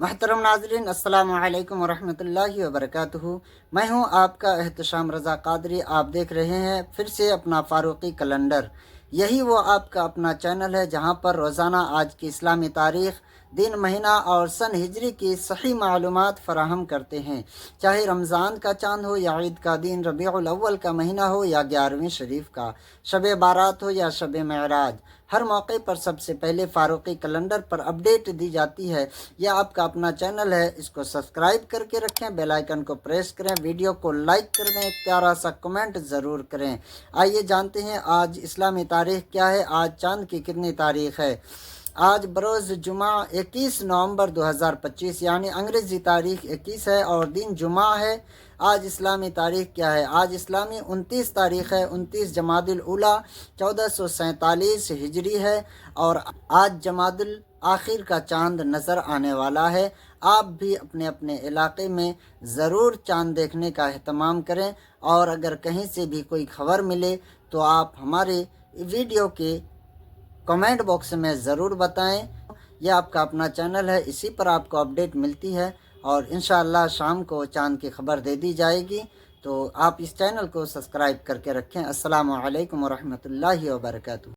محترم ناظرین، السلام علیکم ورحمۃ اللہ وبرکاتہ۔ میں ہوں آپ کا احتشام رضا قادری۔ آپ دیکھ رہے ہیں پھر سے اپنا فاروقی کیلنڈر۔ یہی وہ آپ کا اپنا چینل ہے جہاں پر روزانہ آج کی اسلامی تاریخ، دن، مہینہ اور سن ہجری کی صحیح معلومات فراہم کرتے ہیں، چاہے رمضان کا چاند ہو یا عید کا دن، ربیع الاول کا مہینہ ہو یا 11ویں شریف کا، شب بارات ہو یا شب معراج۔ ہر موقع پر سب سے پہلے فاروقی کیلنڈر پر اپڈیٹ دی جاتی ہے۔ یہ آپ کا اپنا چینل ہے، اس کو سبسکرائب کر کے رکھیں، بیل آئیکن کو پریس کریں، ویڈیو کو لائک کر دیں، ایک پیارا سا کمنٹ ضرور کریں۔ آئیے جانتے ہیں آج اسلامی تاریخ کیا ہے، آج چاند کی کتنی تاریخ ہے۔ آج بروز جمعہ 21 نومبر 2025 یعنی انگریزی تاریخ 21 ہے اور دن جمعہ ہے۔ آج اسلامی تاریخ کیا ہے؟ آج اسلامی 29 تاریخ ہے، 29 جمادی الاولیٰ 1447 ہجری ہے اور آج جمادی آخر کا چاند نظر آنے والا ہے۔ آپ بھی اپنے اپنے علاقے میں ضرور چاند دیکھنے کا اہتمام کریں، اور اگر کہیں سے بھی کوئی خبر ملے تو آپ ہمارے ویڈیو کے کمنٹ باکس میں ضرور بتائیں۔ یہ آپ کا اپنا چینل ہے، اسی پر آپ کو اپڈیٹ ملتی ہے اور انشاءاللہ شام کو چاند کی خبر دے دی جائے گی، تو آپ اس چینل کو سبسکرائب کر کے رکھیں۔ السلام علیکم ورحمۃ اللہ وبرکاتہ۔